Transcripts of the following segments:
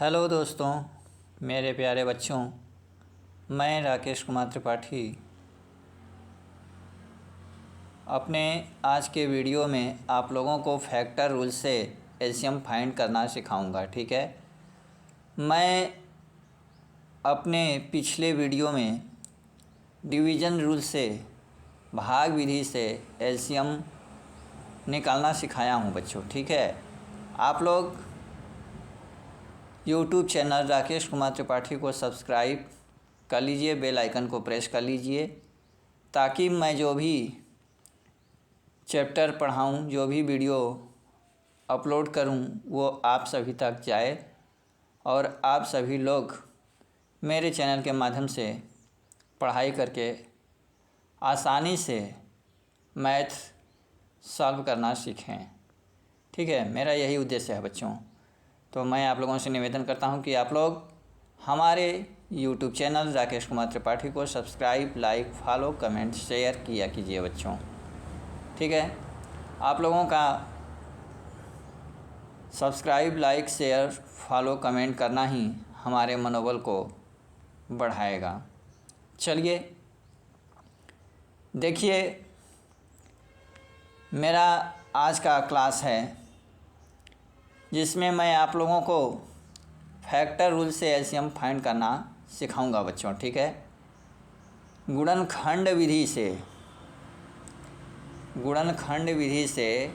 Hello दोस्तों, मेरे प्यारे बच्चों, मैं राकेश कुमार त्रिपाठी अपने आज के वीडियो में आप लोगों को फैक्टर रूल से एलसीएम फाइंड करना सिखाऊंगा। ठीक है। मैं अपने पिछले वीडियो में डिवीज़न रूल से, भाग विधि से एलसीएम निकालना सिखाया हूं बच्चों। ठीक है। आप लोग यूट्यूब चैनल राकेश कुमार त्रिपाठी को सब्सक्राइब कर लीजिए, बेल आइकन को प्रेस कर लीजिए, ताकि मैं जो भी चैप्टर पढ़ाऊँ, जो भी वीडियो अपलोड करूँ, वो आप सभी तक जाए और आप सभी लोग मेरे चैनल के माध्यम से पढ़ाई करके आसानी से मैथ सॉल्व करना सीखें। ठीक है, मेरा यही उद्देश्य है बच्चों। तो मैं आप लोगों से निवेदन करता हूं कि आप लोग हमारे यूट्यूब चैनल राकेश कुमार त्रिपाठी को subscribe, like, follow, comment, share किया कीजिए बच्चों। ठीक है। आप लोगों का subscribe, like, share, follow, comment करना ही हमारे मनोबल को बढ़ाएगा। चलिए देखिए, मेरा आज का क्लास है जिसमें मैं आप लोगों को फैक्टर रूल से एलसीएम फाइंड करना सिखाऊंगा बच्चों। ठीक है। गुणनखंड विधि से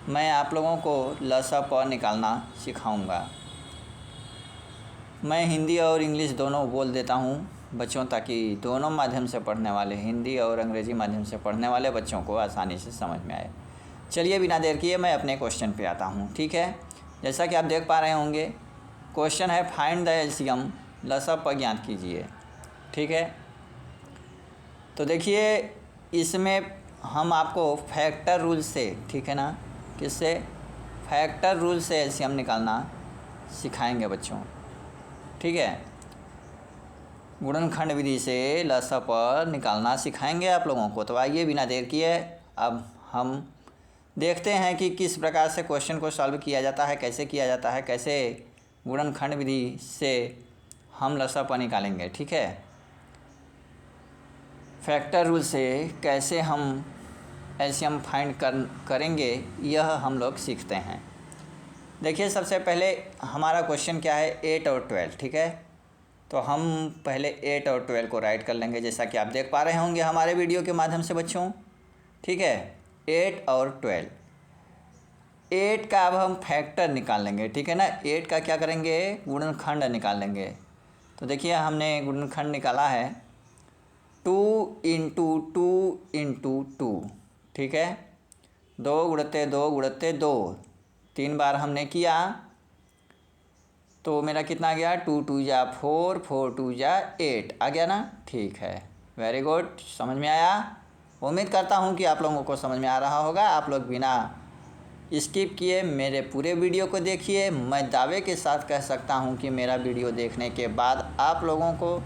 मैं आप लोगों को लसा प निकालना सिखाऊंगा। मैं हिंदी और इंग्लिश दोनों बोल देता हूं बच्चों, ताकि दोनों माध्यम से पढ़ने वाले, हिंदी और अंग्रेज़ी माध्यम से पढ़ने वाले बच्चों को आसानी से समझ में आए। चलिए बिना देर किए मैं अपने क्वेश्चन पे आता हूँ। ठीक है। जैसा कि आप देख पा रहे होंगे, क्वेश्चन है फाइंड द एलसीएम, लसा प ज्ञात कीजिए। ठीक है। तो देखिए, इसमें हम आपको फैक्टर रूल से, ठीक है ना, किससे, फैक्टर रूल से एलसीएम निकालना सिखाएंगे बच्चों। ठीक है। गुणनखंड विधि से लसा प निकालना सिखाएंगे आप लोगों को। तो आइए बिना देर किए अब हम देखते हैं कि किस प्रकार से क्वेश्चन को सॉल्व किया जाता है, कैसे किया जाता है, कैसे गुणनखंड विधि से हम लसा प निकालेंगे। ठीक है। फैक्टर रूल से कैसे हम एलसीएम फाइंड करेंगे, यह हम लोग सीखते हैं। देखिए, सबसे पहले हमारा क्वेश्चन क्या है, 8 और 12। ठीक है। तो हम पहले 8 और 12 को राइट कर लेंगे, जैसा कि आप देख पा रहे होंगे हमारे वीडियो के माध्यम से बच्चों। ठीक है। 8 और 12, 8 का अब हम फैक्टर निकाल लेंगे। ठीक है ना। 8 का क्या करेंगे, गुणनखंड निकाल लेंगे। तो देखिए, हमने गुणनखंड निकाला है 2 इंटू 2 इंटू 2। ठीक है। 2 गुणते 2 गुणते 2, 3 बार हमने किया तो मेरा कितना आ गया, 2 2 जा 4, 4 2 जा 8 आ गया ना। ठीक है, वेरी गुड, समझ में आया। उम्मीद करता हूँ कि आप लोगों को समझ में आ रहा होगा। आप लोग बिना स्किप किए मेरे पूरे वीडियो को देखिए। मैं दावे के साथ कह सकता हूँ कि मेरा वीडियो देखने के बाद आप लोगों को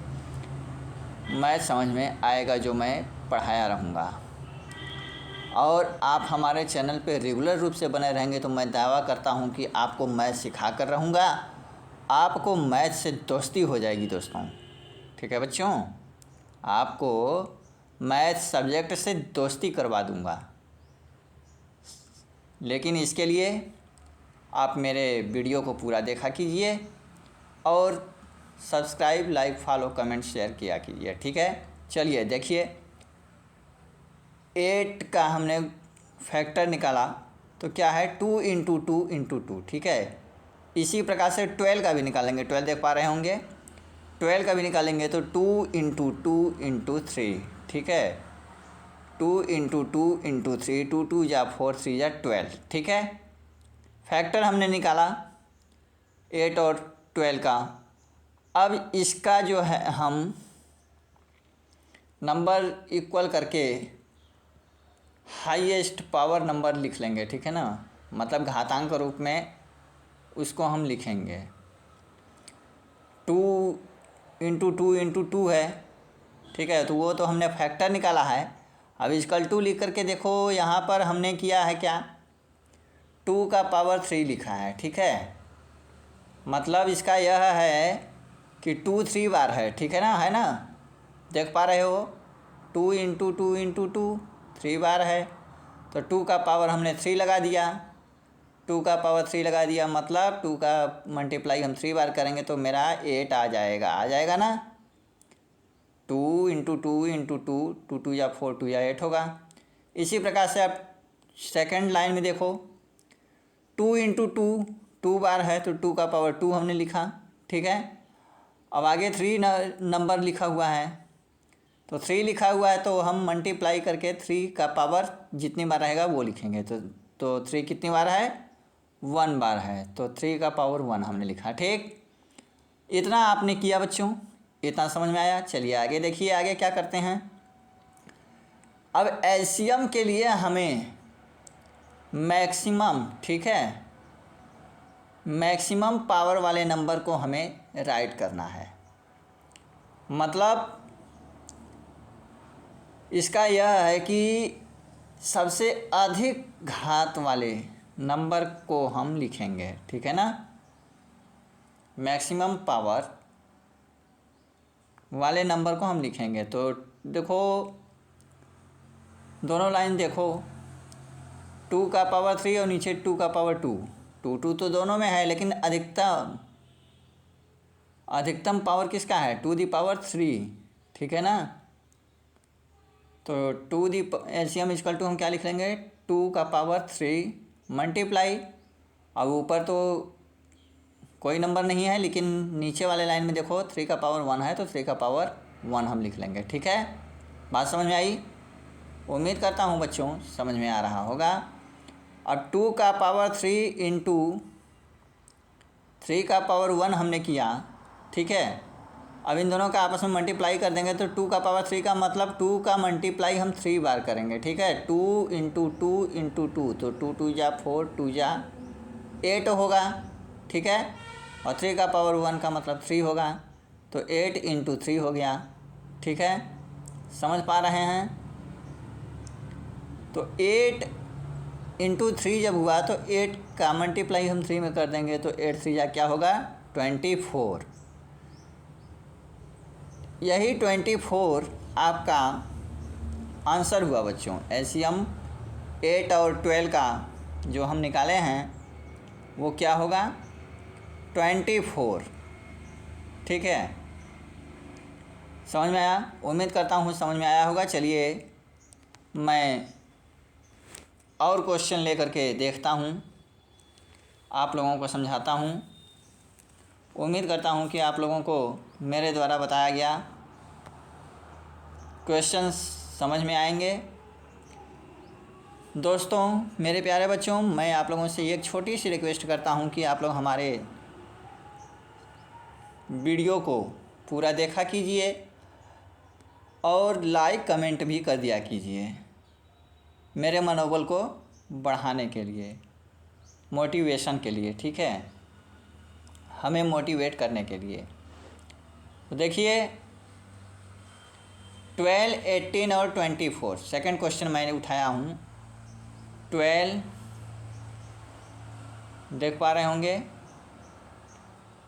मैथ समझ में आएगा, जो मैं पढ़ाया रहूँगा। और आप हमारे चैनल पे रेगुलर रूप से बने रहेंगे तो मैं दावा करता हूँ कि आपको मैथ सिखा कर रहूँगा, आपको मैथ से दोस्ती हो जाएगी दोस्तों। ठीक है बच्चों, आपको मैथ सब्जेक्ट से दोस्ती करवा दूँगा। लेकिन इसके लिए आप मेरे वीडियो को पूरा देखा कीजिए और subscribe, like, follow, comment, share किया कीजिए। ठीक है। चलिए देखिए, 8 का हमने फैक्टर निकाला तो क्या है, 2 इंटू 2 इंटू 2। ठीक है। इसी प्रकार से 12 का भी निकालेंगे। 12 देख पा रहे होंगे, 12 का भी निकालेंगे तो 2 इंटू 2 इंटू 3। ठीक है। 2 इंटू 2 इंटू 3, 2 2 जा 4, 3 जा 12। ठीक है। फैक्टर हमने निकाला 8 और 12 का। अब इसका जो है हम नंबर इक्वल करके हाईएस्ट पावर नंबर लिख लेंगे। ठीक है ना, मतलब घातांक रूप में उसको हम लिखेंगे। 2 इंटू 2 इंटू 2 है। ठीक है। तो वो तो हमने फैक्टर निकाला है। अब इसकल टू लिख करके देखो, यहाँ पर हमने किया है क्या, 2 का पावर 3 लिखा है। ठीक है। मतलब इसका यह है कि 2 3 बार है, ठीक है ना, देख पा रहे हो, 2 इंटू 2 इंटू 2 3 बार है। तो 2 का पावर हमने 3 लगा दिया, 2 का पावर 3 लगा दिया, मतलब 2 का मल्टीप्लाई हम 3 बार करेंगे तो मेरा 8 आ जाएगा ना। 2 इंटू 2 इंटू 2, 2 2 या 4, 2 या 8 होगा। इसी प्रकार से आप सेकंड लाइन में देखो, 2 इंटू 2 2 बार है तो 2 का पावर 2 हमने लिखा, ठीक है। अब आगे 3 नंबर लिखा हुआ है, तो 3 लिखा हुआ है तो हम मल्टीप्लाई करके 3 का पावर जितनी बार रहेगा वो लिखेंगे। तो 3 कितनी बार है, 1 बार है, तो 3 का पावर 1 हमने लिखा, ठीक। इतना आपने किया बच्चों, इतना समझ में आया। चलिए आगे देखिए, आगे क्या करते हैं। अब एलसीएम के लिए हमें मैक्सिमम, ठीक है, मैक्सिमम पावर वाले नंबर को हमें राइट करना है। मतलब इसका यह है कि सबसे अधिक घात वाले नंबर को हम लिखेंगे, ठीक है ना। मैक्सिमम पावर वाले नंबर को हम लिखेंगे। तो देखो दोनों लाइन देखो, 2 का पावर 3 और नीचे 2 का पावर 2, 2 2 तो दोनों में है, लेकिन अधिकतम पावर किसका है, 2 दी पावर 3, ठीक है ना। तो 2 दी एलसीएम इक्वल टू हम क्या लिख लेंगे, 2 का पावर 3 मल्टीप्लाई, अब ऊपर तो कोई नंबर नहीं है, लेकिन नीचे वाले लाइन में देखो 3 का पावर 1 है तो 3 का पावर 1 हम लिख लेंगे, ठीक है। बात समझ में आई? उम्मीद करता हूँ बच्चों समझ में आ रहा होगा। और 2 का पावर 3 इंटू 3 का पावर 1 हमने किया, ठीक है। अब इन दोनों का आपस में मल्टीप्लाई कर देंगे तो 2 का पावर 3 का मतलब 2 का मल्टीप्लाई हम 3 बार करेंगे, ठीक है। 2 इंटू 2 इंटू 2, तो 2 2 या 4, 2 या 8 होगा, ठीक है। और 3 का पावर 1 का मतलब 3 होगा, तो 8 इंटू 3 हो गया, ठीक है। समझ पा रहे हैं? तो 8 इंटू 3 जब हुआ तो 8 का मल्टीप्लाई हम 3 में कर देंगे तो 8 3 या क्या होगा, 24। यही 24 आपका आंसर हुआ बच्चों। एलसीएम 8 और 12 का जो हम निकाले हैं वो क्या होगा, 24, ठीक है। समझ में आया? उम्मीद करता हूँ समझ में आया होगा। चलिए मैं और क्वेश्चन लेकर के देखता हूँ, आप लोगों को समझाता हूँ। उम्मीद करता हूँ कि आप लोगों को मेरे द्वारा बताया गया क्वेश्चन समझ में आएंगे। दोस्तों मेरे प्यारे बच्चों, मैं आप लोगों से एक छोटी सी रिक्वेस्ट करता हूँ कि आप लोग हमारे वीडियो को पूरा देखा कीजिए और लाइक कमेंट भी कर दिया कीजिए, मेरे मनोबल को बढ़ाने के लिए, मोटिवेशन के लिए, ठीक है, हमें मोटिवेट करने के लिए। तो देखिए 12, 18 और 24 सेकंड क्वेश्चन मैंने उठाया हूँ। 12 देख पा रहे होंगे,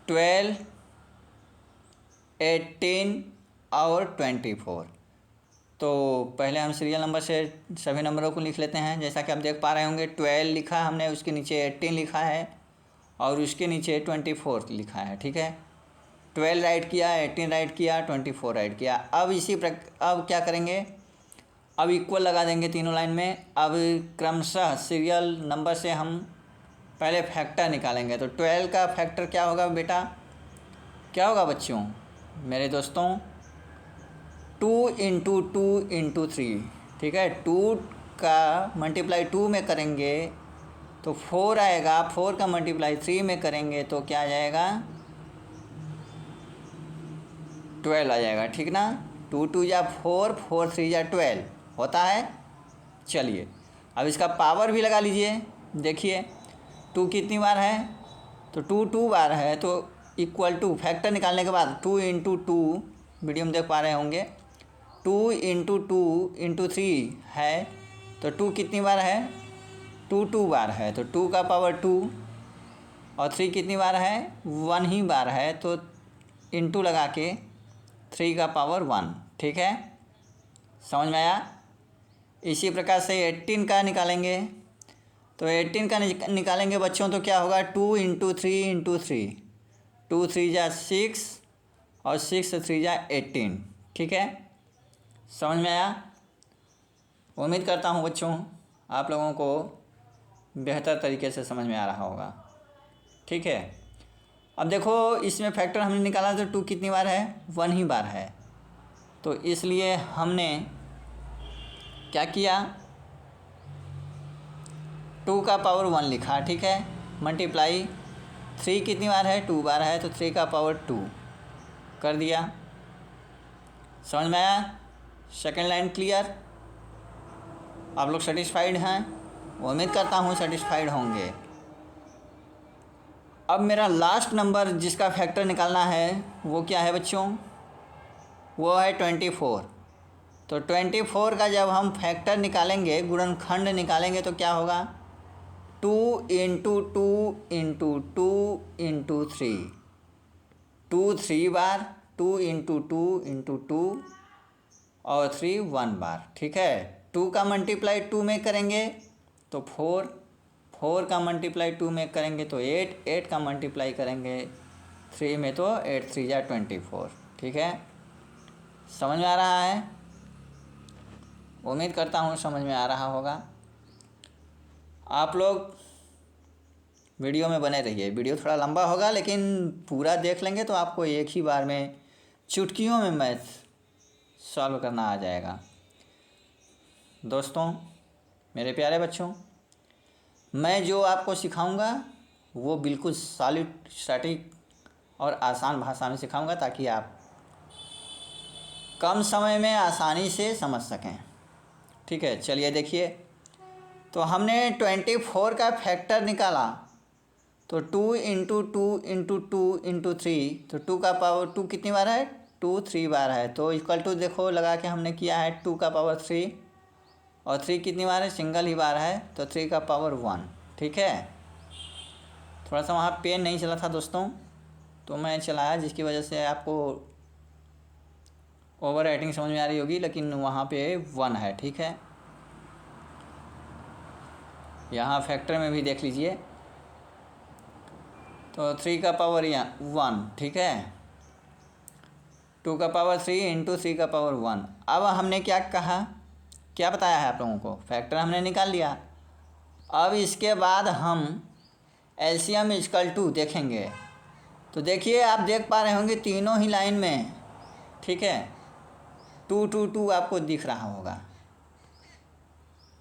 12, 18 और 24। तो पहले हम सीरियल नंबर से सभी नंबरों को लिख लेते हैं। जैसा कि आप देख पा रहे होंगे 12 लिखा हमने, उसके नीचे 18 लिखा है और उसके नीचे 24 लिखा है, ठीक है। 12 राइट किया, 18 राइट किया, 24 राइट किया। अब क्या करेंगे, अब इक्वल लगा देंगे तीनों लाइन में। अब क्रमशः सीरियल नंबर से हम पहले फैक्टर निकालेंगे। तो 12 का फैक्टर क्या होगा बेटा, क्या होगा बच्चों मेरे दोस्तों, 2 इंटू 2 इंटू 3, ठीक है। 2 का मल्टीप्लाई 2 में करेंगे तो 4 आएगा, 4 का मल्टीप्लाई 3 में करेंगे तो क्या आ जाएगा, 12 आ जाएगा, ठीक ना। 2 2 या 4, 4 3 या 12 होता है। चलिए अब इसका पावर भी लगा लीजिए। देखिए 2 कितनी बार है, तो 2 2 बार है, तो इक्वल टू फैक्टर निकालने के बाद 2 इंटू 2, वीडियो में देख पा रहे होंगे, 2 इंटू 2 इंटू 3 है, तो 2 कितनी बार है, 2 2 बार है, तो 2 का पावर 2 और 3 कितनी बार है, 1 ही बार है, तो इंटू लगा के 3 का पावर 1, ठीक है, समझ में आया। इसी प्रकार से 18 का निकालेंगे, तो 18 का निकालेंगे बच्चों, तो क्या होगा, 2 इंटू 3 इंटू 3, 2 3 जा 6 और 6 3 जा 18, ठीक है, समझ में आया। उम्मीद करता हूँ बच्चों आप लोगों को बेहतर तरीके से समझ में आ रहा होगा, ठीक है। अब देखो इसमें फैक्टर हमने निकाला तो 2 कितनी बार है, 1 ही बार है, तो इसलिए हमने क्या किया, 2 का पावर 1 लिखा, ठीक है, मल्टीप्लाई 3 कितनी बार है, 2 बार है, तो 3 का पावर 2 कर दिया, समझ में आया। सेकेंड लाइन क्लियर, आप लोग सेटिस्फाइड हैं, उम्मीद करता हूँ सेटिस्फाइड होंगे। अब मेरा लास्ट नंबर जिसका फैक्टर निकालना है वो क्या है बच्चों, वो है 24। तो 24 का जब हम फैक्टर निकालेंगे, गुणनखंड निकालेंगे, तो क्या होगा, 2 इंटू 2 इंटू 2 इंटू 3, 2 3 बार, 2 इंटू 2 इंटू 2 और 3 1 बार, ठीक है। 2 का मल्टीप्लाई 2 में करेंगे तो 4, 4 का मल्टीप्लाई 2 में करेंगे तो 8, 8 का मल्टीप्लाई करेंगे 3 में तो 8 3 जा 24, ठीक है, समझ में आ रहा है। उम्मीद करता हूँ समझ में आ रहा होगा। आप लोग वीडियो में बने रहिए, वीडियो थोड़ा लंबा होगा लेकिन पूरा देख लेंगे तो आपको एक ही बार में चुटकियों में मैथ सॉल्व करना आ जाएगा। दोस्तों मेरे प्यारे बच्चों, मैं जो आपको सिखाऊंगा वो बिल्कुल सॉलिड स्टैटिक और आसान भाषा में सिखाऊंगा ताकि आप कम समय में आसानी से समझ सकें, ठीक है। चलिए देखिए, तो हमने 24 का फैक्टर निकाला, तो 2 इंटू 2 इंटू 2 इंटू 3, तो 2 का पावर 2 कितनी बार है, 2 3 बार है, तो इक्वल टू देखो लगा के हमने किया है 2 का पावर 3, और 3 कितनी बार है, सिंगल ही बार है, तो 3 का पावर 1, ठीक है। थोड़ा सा वहाँ पेन नहीं चला था दोस्तों, तो मैं चलाया, जिसकी वजह से आपको ओवर राइटिंग समझ में आ रही होगी, लेकिन वहाँ पे 1 है, ठीक है। यहाँ फैक्टर में भी देख लीजिए, तो 3 का पावर 1, ठीक है, 2 का पावर 3 इंटू 3 का पावर 1। अब हमने क्या कहा, क्या बताया है आप लोगों को, फैक्टर हमने निकाल लिया। अब इसके बाद हम एलसीएम इक्वल टू देखेंगे, तो देखिए आप देख पा रहे होंगे तीनों ही लाइन में, ठीक है, 2 2 2 आपको दिख रहा होगा।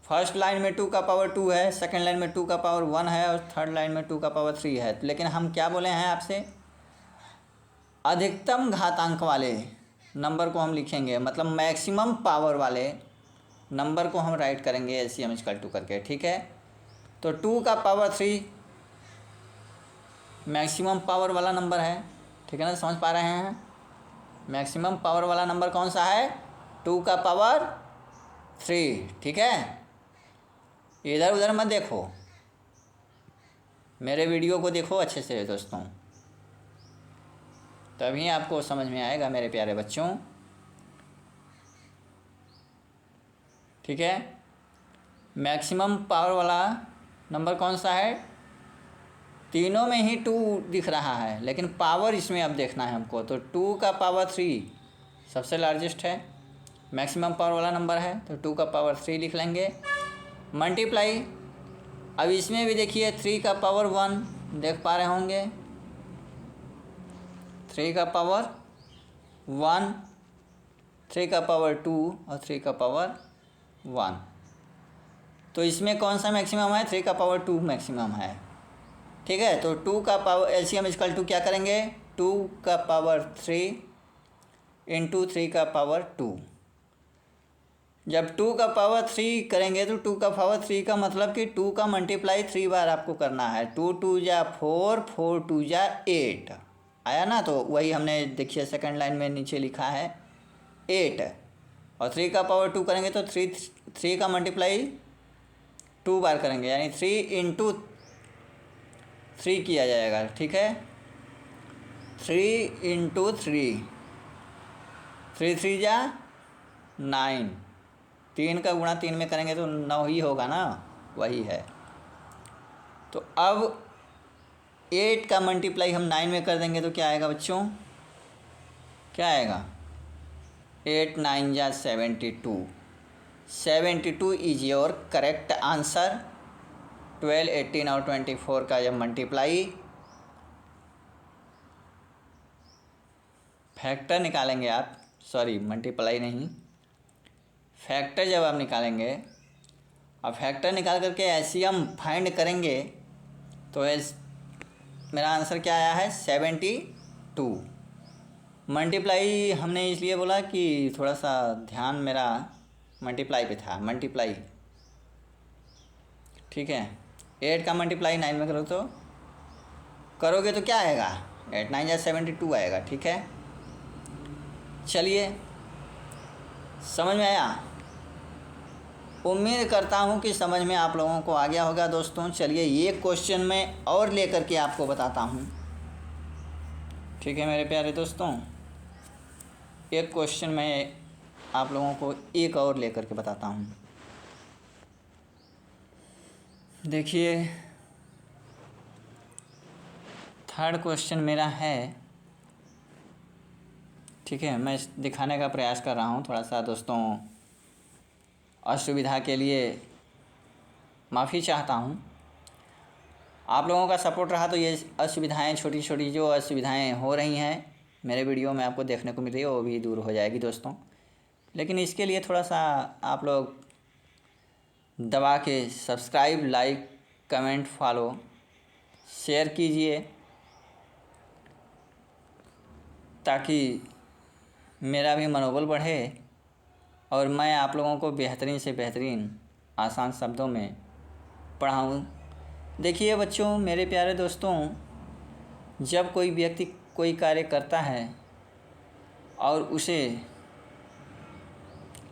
फर्स्ट लाइन में 2 का पावर 2 है, सेकंड लाइन में 2 का पावर 1 है, और थर्ड लाइन में 2 का पावर 3 है। लेकिन हम क्या बोले हैं आपसे, अधिकतम घातांक वाले नंबर को हम लिखेंगे, मतलब मैक्सिमम पावर वाले नंबर को हम राइट करेंगे एलसीएम इक्वल टू करके, ठीक है। तो 2 का पावर 3 मैक्सिमम पावर वाला नंबर है, ठीक है ना, समझ पा रहे हैं। मैक्सिमम पावर वाला नंबर कौन सा है, 2 का पावर 3, ठीक है। इधर उधर मत देखो, मेरे वीडियो को देखो अच्छे से दोस्तों, तभी आपको समझ में आएगा मेरे प्यारे बच्चों, ठीक है। मैक्सिमम पावर वाला नंबर कौन सा है, तीनों में ही 2 दिख रहा है, लेकिन पावर इसमें अब देखना है हमको, तो 2 का पावर 3 सबसे लार्जेस्ट है, मैक्सिमम पावर वाला नंबर है, तो 2 का पावर 3 लिख लेंगे, मल्टीप्लाई। अब इसमें भी देखिए 3 का पावर 1 देख पा रहे होंगे, 3 का पावर 1, 3 का पावर 2 और 3 का पावर 1, तो इसमें कौन सा मैक्सिमम है, 3 का पावर 2 मैक्सिमम है, ठीक है। तो 2 का पावर एलसीएम इक्वल टू क्या करेंगे, 2 का पावर 3 इंटू 3 का पावर 2। जब 2 का पावर 3 करेंगे तो 2 का पावर 3 का मतलब कि 2 का मल्टीप्लाई 3 बार आपको करना है, 2 2 जा 4, 4 2 जा 8 आया ना, तो वही हमने देखिए सेकंड लाइन में नीचे लिखा है 8, और 3 का पावर 2 करेंगे तो 3 का मल्टीप्लाई 2 बार करेंगे, यानी 3 इंटू 3 किया जाएगा, ठीक है। 3 × 3, 3 3 जा 9, 3 का गुणा 3 में करेंगे तो 9 ही होगा ना, वही है। तो अब 8 का मल्टीप्लाई हम 9 में कर देंगे तो क्या आएगा बच्चों, क्या आएगा, 8 9 जा 72, 72 इज योर करेक्ट आंसर। 12, 18 और 24 का जब मल्टीप्लाई, फैक्टर निकालेंगे आप, सॉरी मल्टीप्लाई नहीं, फैक्टर जब आप निकालेंगे और फैक्टर निकाल करके एलसीएम फाइंड करेंगे तो मेरा आंसर क्या आया है, 72। मल्टीप्लाई हमने इसलिए बोला कि थोड़ा सा ध्यान मेरा मल्टीप्लाई पे था, मल्टीप्लाई, ठीक है। 8 का मल्टीप्लाई 9 में करोगे तो क्या आएगा, 8 9 जा 72 आएगा, ठीक है। चलिए, समझ में आया? उम्मीद करता हूँ कि समझ में आप लोगों को आ गया होगा दोस्तों। चलिए ये क्वेश्चन मैं और लेकर के आपको बताता हूँ, ठीक है मेरे प्यारे दोस्तों। एक क्वेश्चन मैं आप लोगों को एक और लेकर के बताता हूँ। देखिए, थर्ड क्वेश्चन मेरा है, ठीक है। मैं दिखाने का प्रयास कर रहा हूँ, थोड़ा सा दोस्तों असुविधा के लिए माफ़ी चाहता हूँ। आप लोगों का सपोर्ट रहा तो ये असुविधाएं, छोटी छोटी जो असुविधाएं हो रही हैं मेरे वीडियो में आपको देखने को मिल रही है, वो भी दूर हो जाएगी दोस्तों। लेकिन इसके लिए थोड़ा सा आप लोग दबा के subscribe, like, comment, follow, share कीजिए ताकि मेरा भी मनोबल बढ़े और मैं आप लोगों को बेहतरीन से बेहतरीन आसान शब्दों में पढ़ाऊँ। देखिए बच्चों, मेरे प्यारे दोस्तों, जब कोई व्यक्ति कोई कार्य करता है और उसे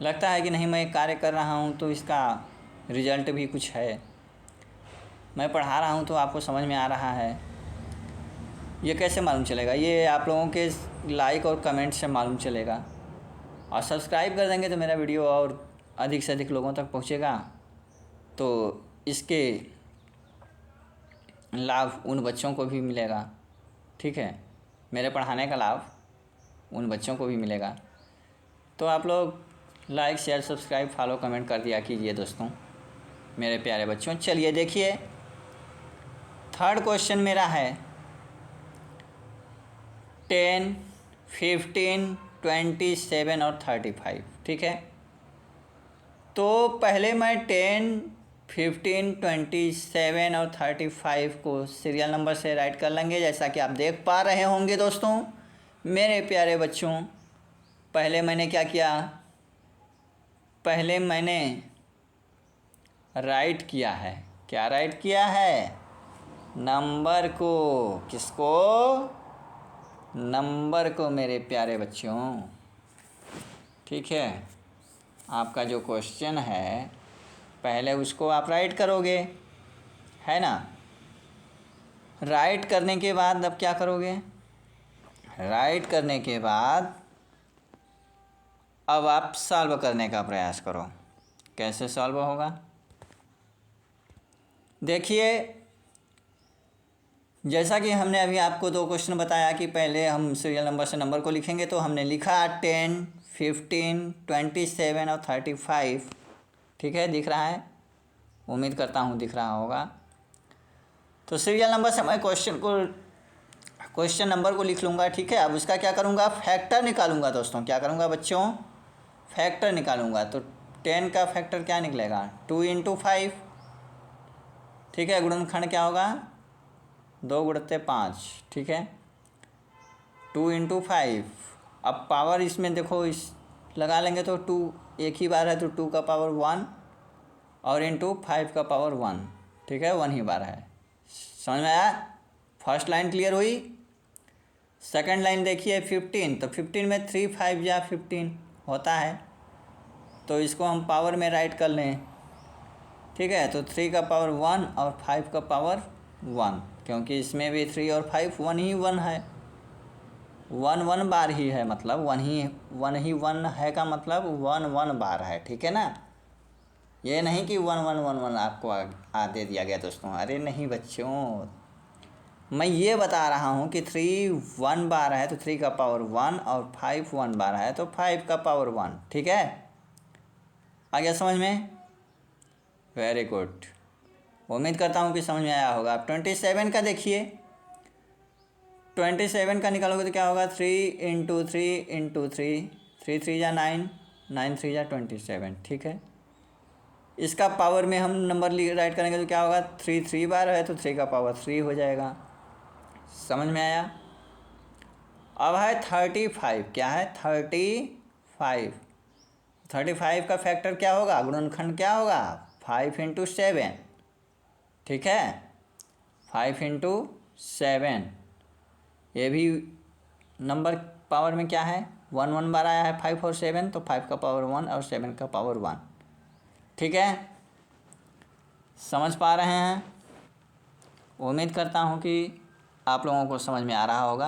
लगता है कि नहीं मैं कार्य कर रहा हूँ तो इसका रिजल्ट भी कुछ है, मैं पढ़ा रहा हूँ तो आपको समझ में आ रहा है, ये कैसे मालूम चलेगा? ये आप लोगों के लाइक और कमेंट से मालूम चलेगा। और सब्सक्राइब कर देंगे तो मेरा वीडियो और अधिक से अधिक लोगों तक पहुँचेगा, तो इसके लाभ उन बच्चों को भी मिलेगा, ठीक है। मेरे पढ़ाने का लाभ उन बच्चों को भी मिलेगा। तो आप लोग like, share, subscribe, follow, comment कर दिया कीजिए दोस्तों, मेरे प्यारे बच्चों। चलिए देखिए, थर्ड क्वेश्चन मेरा है 10, 15, 27 और 35, ठीक है। तो पहले मैं 10, 15, 27 और 35 को सीरियल नंबर से राइट कर लेंगे, जैसा कि आप देख पा रहे होंगे दोस्तों मेरे प्यारे बच्चों। पहले मैंने क्या किया, पहले मैंने राइट किया है, क्या राइट किया है, नंबर को, किसको, नंबर को मेरे प्यारे बच्चों, ठीक है। आपका जो क्वेश्चन है पहले उसको आप राइट करोगे, है ना। राइट करने के बाद अब क्या करोगे, राइट करने के बाद अब आप सॉल्व करने का प्रयास करो। कैसे सॉल्व होगा, देखिए, जैसा कि हमने अभी आपको 2 क्वेश्चन बताया कि पहले हम सीरियल नंबर से नंबर को लिखेंगे, तो हमने लिखा 10, 15, 27 और 35, ठीक है। दिख रहा है, उम्मीद करता हूँ दिख रहा होगा। तो सीरियल नंबर से मैं क्वेश्चन नंबर को लिख लूँगा, ठीक है। अब उसका क्या करूँगा, फैक्टर निकालूंगा दोस्तों। क्या करूँगा बच्चों, फैक्टर निकालूंगा। तो 10 का फैक्टर क्या निकलेगा, 2 × 5, ठीक है। गुणनखंड क्या होगा, 2 × 5, ठीक है। 2 × 5, अब पावर इसमें देखो, इस लगा लेंगे तो 2 एक ही बार है तो 2 का पावर 1 और इंटू 5 का पावर 1, ठीक है, 1 ही बार है। समझ में आया? फर्स्ट लाइन क्लियर हुई। सेकंड लाइन देखिए 15, तो 15 में 3 5 या 15 होता है, तो इसको हम पावर में राइट कर लें, ठीक है। तो 3 का पावर 1 और 5 का पावर 1, क्योंकि इसमें भी 3 और 5 1 ही 1 है, 1 1 बार ही है, मतलब 1 है का मतलब 1 1 बार है, ठीक है ना। ये नहीं कि 1 1 1 1 आपको दे दिया गया दोस्तों, अरे नहीं बच्चों, मैं ये बता रहा हूँ कि 3 1 बार है तो 3 का पावर 1 और 5 1 बार है तो 5 का पावर 1, ठीक है। आ गया समझ में? वेरी गुड, उम्मीद करता हूँ कि समझ में आया होगा। 27 का देखिए, 27 का निकालोगे तो क्या होगा, 3 इंटू 3 इंटू 3, 3 3 जा 9, 9 3 जा 27, ठीक है। इसका पावर में हम नंबर राइट करेंगे तो क्या होगा, 3 3 बार है तो 3 का पावर 3 हो जाएगा। समझ में आया? अब है 35, क्या है 35, 35 का फैक्टर क्या होगा, गुणनखंड क्या होगा, 5 इंटू 7, ठीक है, 5 इंटू 7। ये भी नंबर पावर में क्या है, 1 1 बार आया है, 5 और 7, तो 5 का पावर 1 और 7 का पावर 1, ठीक है। समझ पा रहे हैं? उम्मीद करता हूँ कि आप लोगों को समझ में आ रहा होगा।